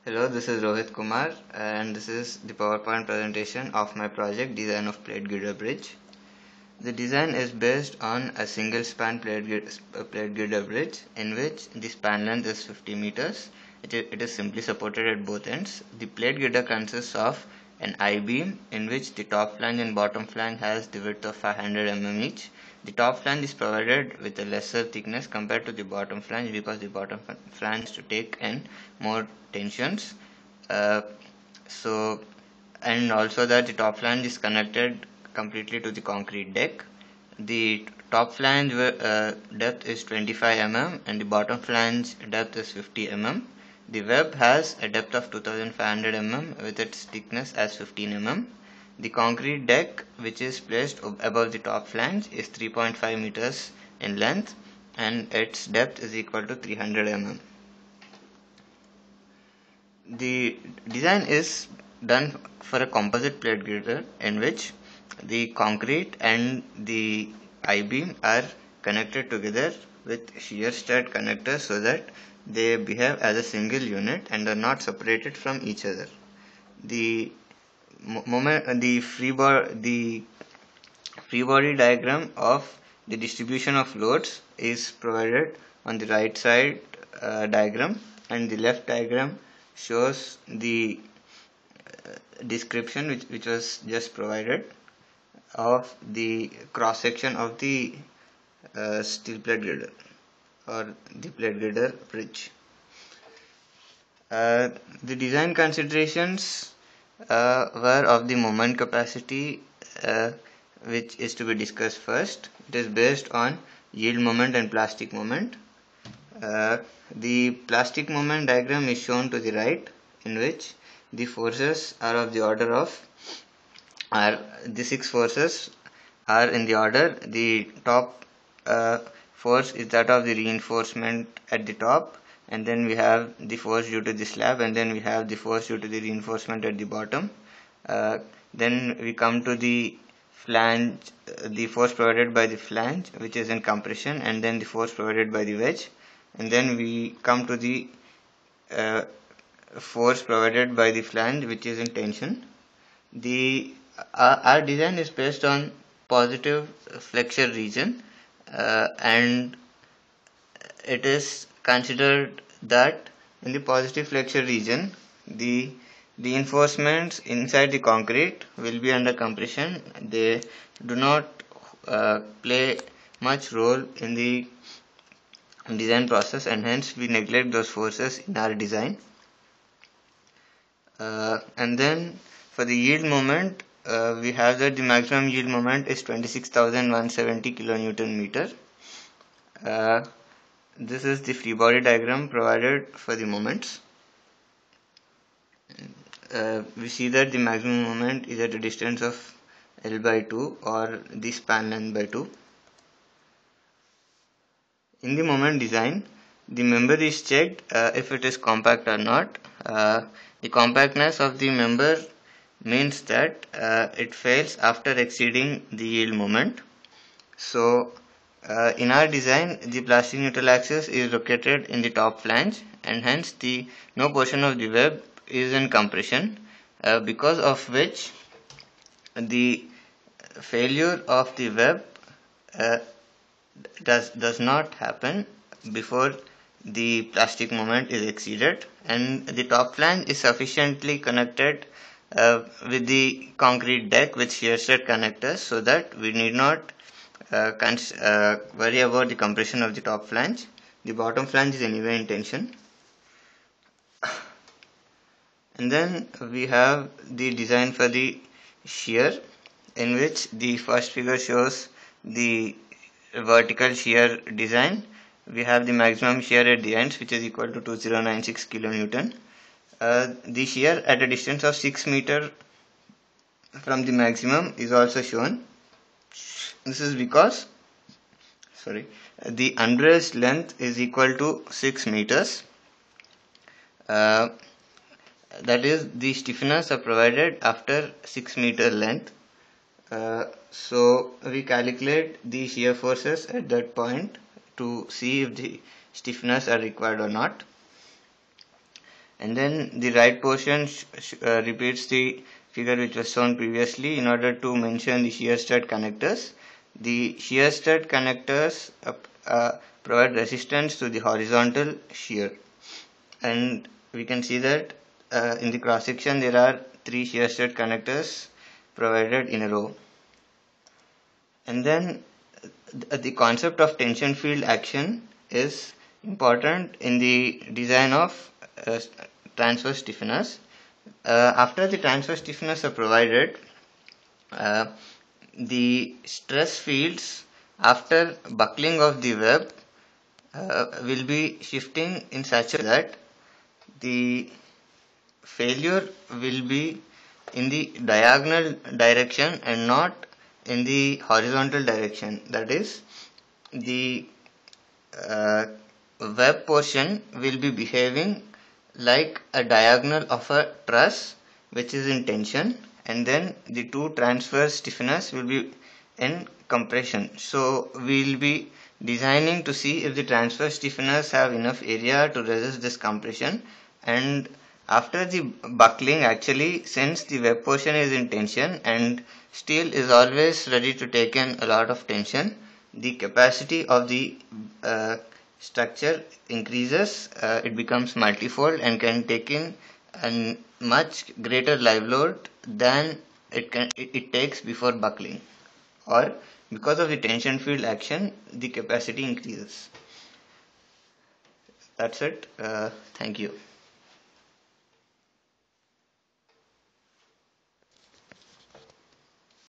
Hello, this is Rohit Kumar, and this is the PowerPoint presentation of my project Design of Plate Girder Bridge. The design is based on a single span plate girder bridge in which the span length is 50 meters. It is simply supported at both ends. The plate girder consists of an I-beam in which the top flange and bottom flange has the width of 500 mm each. The top flange is provided with a lesser thickness compared to the bottom flange because the bottom flange to take in more tensions. Uh, so and also that the top flange is connected completely to the concrete deck. The top flange depth is 25 mm and the bottom flange depth is 50 mm. The web has a depth of 2500 mm with its thickness as 15 mm. The concrete deck, which is placed above the top flange, is 3.5 meters in length and its depth is equal to 300 mm. The design is done for a composite plate girder in which the concrete and the I-beam are connected together with shear stud connectors so that they behave as a single unit and are not separated from each other. The free body diagram of the distribution of loads is provided on the right side diagram, and the left diagram shows the description which was just provided of the cross section of the steel plate girder or the plate girder bridge. The design considerations were of the moment capacity, which is to be discussed first. It is based on yield moment and plastic moment. The plastic moment diagram is shown to the right, in which the forces are of the order of the six forces are in the order. The top force is that of the reinforcement at the top, and then we have the force due to the slab, and then we have the force due to the reinforcement at the bottom. Then we come to the flange, the force provided by the flange, which is in compression, and then the force provided by the wedge, and then we come to the uh, force provided by the flange, which is in tension. The our design is based on positive flexure region, and it is considered that in the positive flexure region the reinforcements inside the concrete will be under compression. They do not play much role in the design process, and hence we neglect those forces in our design. And then for the yield moment, we have that the maximum yield moment is 26,170 kilonewton meter. This is the free body diagram provided for the moments. We see that the maximum moment is at a distance of L by 2 or the span length by 2. In the moment design, the member is checked if it is compact or not. The compactness of the member means that it fails after exceeding the yield moment. So in our design, the plastic neutral axis is located in the top flange, and hence the no portion of the web is in compression, because of which the failure of the web uh, does not happen before the plastic moment is exceeded, and the top flange is sufficiently connected with the concrete deck with shear stud connectors so that we need not worry about the compression of the top flange. The bottom flange is anyway in tension. And then we have the design for the shear, in which the first figure shows the vertical shear design. We have the maximum shear at the ends, which is equal to 2096 kilonewton. The shear at a distance of 6 meter from the maximum is also shown. This is because the unbraced length is equal to 6 meters. That is, the stiffeners are provided after 6 meter length. So we calculate the shear forces at that point to see if the stiffeners are required or not. and then the right portion repeats the figure which was shown previously in order to mention the shear stud connectors. The shear stud connectors provide resistance to the horizontal shear, and we can see that in the cross section there are 3 shear stud connectors provided in a row. And then the concept of tension field action is important in the design of transverse stiffeners. After the transverse stiffeners are provided, the stress fields after buckling of the web will be shifting in such a way that the failure will be in the diagonal direction and not in the horizontal direction. That is, the web portion will be behaving like a diagonal of a truss which is in tension, and then the two transverse stiffeners will be in compression. So we will be designing to see if the transverse stiffeners have enough area to resist this compression, and after the buckling, actually, since the web portion is in tension and steel is always ready to take in a lot of tension, the capacity of the structure increases. It becomes multifold and can take in a much greater live load than it takes before buckling, or because of the tension field action the capacity increases. That's it. Thank you.